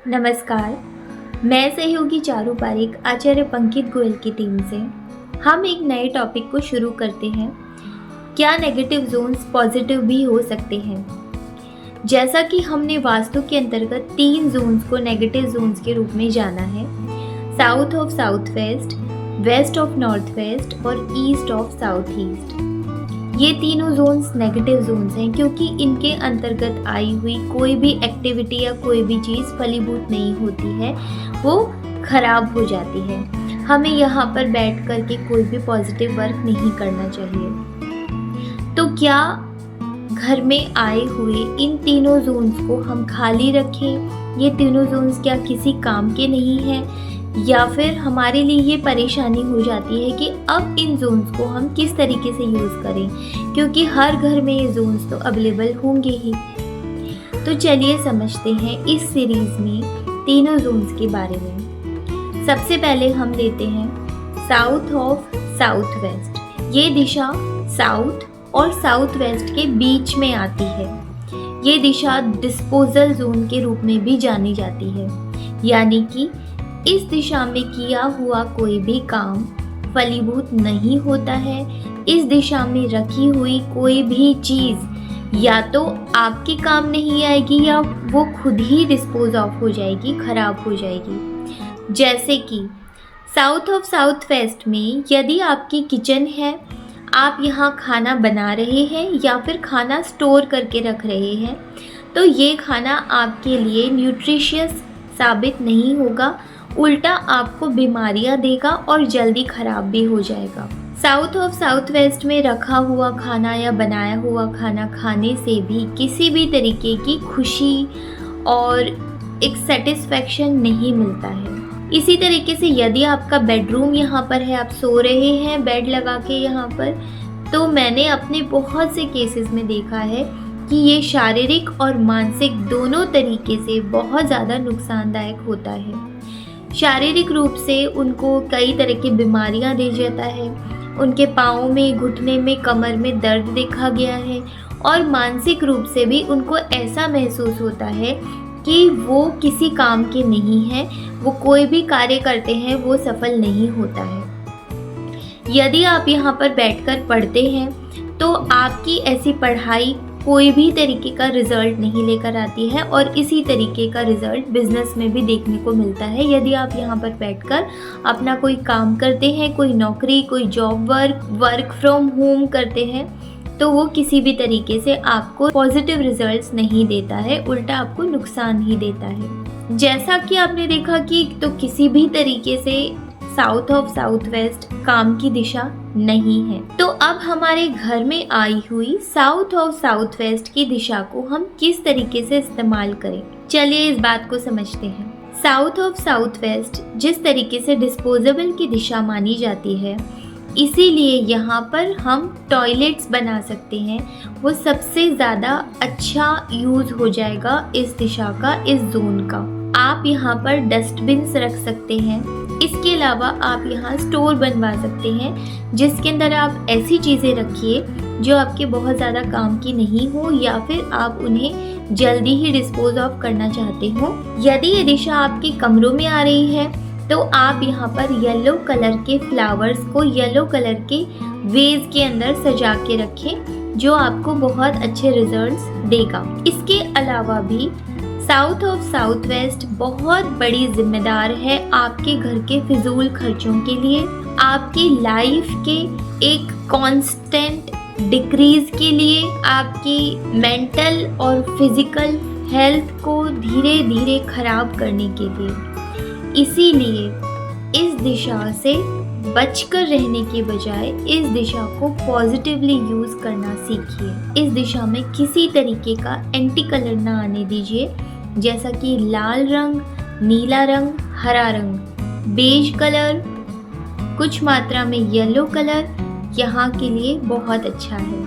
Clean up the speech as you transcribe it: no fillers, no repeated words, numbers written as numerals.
नमस्कार, मैं सहयोगी चारू पारेख आचार्य पंकित गोयल की टीम से हम एक नए टॉपिक को शुरू करते हैं। क्या नेगेटिव जोन्स पॉजिटिव भी हो सकते हैं? जैसा कि हमने वास्तु के अंतर्गत 3 जोन्स को नेगेटिव जोन्स के रूप में जाना है, south of south west, west of north west और ईस्ट ऑफ साउथ ईस्ट। ये तीनों जोन्स नेगेटिव जोन्स हैं क्योंकि इनके अंतर्गत आई हुई कोई भी एक्टिविटी या कोई भी चीज़ फलीभूत नहीं होती है, वो खराब हो जाती है। हमें यहाँ पर बैठ कर के कोई भी पॉजिटिव वर्क नहीं करना चाहिए। तो क्या घर में आए हुए इन तीनों जोन्स को हम खाली रखें? ये तीनों जोन्स क्या किसी काम के नहीं हैं? या फिर हमारे लिए ये परेशानी हो जाती है कि अब इन जोन्स को हम किस तरीके से यूज़ करें, क्योंकि हर घर में ये जोन्स तो अवेलेबल होंगे ही। तो चलिए समझते हैं इस सीरीज़ में तीनों जोन्स के बारे में। सबसे पहले हम लेते हैं साउथ ऑफ साउथ वेस्ट। ये दिशा साउथ और साउथ वेस्ट के बीच में आती है। ये दिशा डिस्पोजल जोन के रूप में भी जानी जाती है, यानी कि इस दिशा में किया हुआ कोई भी काम फलीभूत नहीं होता है। इस दिशा में रखी हुई कोई भी चीज़ या तो आपके काम नहीं आएगी या वो खुद ही डिस्पोज ऑफ हो जाएगी, खराब हो जाएगी। जैसे कि साउथ ऑफ साउथ वेस्ट में यदि आपकी किचन है, आप यहाँ खाना बना रहे हैं या फिर खाना स्टोर करके रख रहे हैं, तो ये खाना आपके लिए न्यूट्रिशियस साबित नहीं होगा, उल्टा आपको बीमारियां देगा और जल्दी खराब भी हो जाएगा। साउथ ऑफ साउथ वेस्ट में रखा हुआ खाना या बनाया हुआ खाना खाने से भी किसी भी तरीके की खुशी और एक सेटिस्फैक्शन नहीं मिलता है। इसी तरीके से यदि आपका बेडरूम यहाँ पर है, आप सो रहे हैं बेड लगा के यहाँ पर, तो मैंने अपने बहुत से केसेस में देखा है कि ये शारीरिक और मानसिक दोनों तरीके से बहुत ज़्यादा नुकसानदायक होता है। शारीरिक रूप से उनको कई तरह की बीमारियां दे जाता है, उनके पाँव में, घुटने में, कमर में दर्द देखा गया है, और मानसिक रूप से भी उनको ऐसा महसूस होता है कि वो किसी काम के नहीं हैं, वो कोई भी कार्य करते हैं वो सफल नहीं होता है। यदि आप यहाँ पर बैठकर पढ़ते हैं तो आपकी ऐसी पढ़ाई कोई भी तरीके का रिज़ल्ट नहीं लेकर आती है, और इसी तरीके का रिज़ल्ट बिज़नेस में भी देखने को मिलता है। यदि आप यहाँ पर बैठकर अपना कोई काम करते हैं, कोई नौकरी, कोई जॉब वर्क फ्रॉम होम करते हैं, तो वो किसी भी तरीके से आपको पॉजिटिव रिजल्ट्स नहीं देता है, उल्टा आपको नुकसान ही देता है। जैसा कि आपने देखा कि तो किसी भी तरीके से साउथ ऑफ साउथ वेस्ट काम की दिशा नहीं है। तो अब हमारे घर में आई हुई साउथ ऑफ साउथ वेस्ट की दिशा को हम किस तरीके से इस्तेमाल करें, चलिए इस बात को समझते हैं। साउथ ऑफ साउथ वेस्ट जिस तरीके से डिस्पोजेबल की दिशा मानी जाती है, इसीलिए यहाँ पर हम टॉयलेट्स बना सकते हैं, वो सबसे ज़्यादा अच्छा यूज़ हो जाएगा इस दिशा का, इस जोन का। आप यहाँ पर डस्टबिन्स रख सकते हैं। इसके अलावा आप यहाँ स्टोर बनवा सकते हैं जिसके अंदर आप ऐसी चीज़ें रखिए जो आपके बहुत ज़्यादा काम की नहीं हो, या फिर आप उन्हें जल्दी ही डिस्पोज ऑफ करना चाहते हो। यदि ये दिशा आपके कमरों में आ रही है तो आप यहाँ पर येलो कलर के फ्लावर्स को येलो कलर के वेज के अंदर सजा के रखें, जो आपको बहुत अच्छे रिजल्ट्स देगा। इसके अलावा भी साउथ ऑफ साउथ वेस्ट बहुत बड़ी जिम्मेदार है आपके घर के फिजूल खर्चों के लिए, आपकी लाइफ के एक कांस्टेंट डिक्रीज के लिए, आपकी मेंटल और फिजिकल हेल्थ को धीरे धीरे खराब करने के लिए। इसीलिए इस दिशा से बचकर रहने के बजाय इस दिशा को पॉजिटिवली यूज़ करना सीखिए। इस दिशा में किसी तरीके का एंटी कलर ना आने दीजिए, जैसा कि लाल रंग, नीला रंग, हरा रंग, बेज कलर, कुछ मात्रा में येलो कलर यहाँ के लिए बहुत अच्छा है।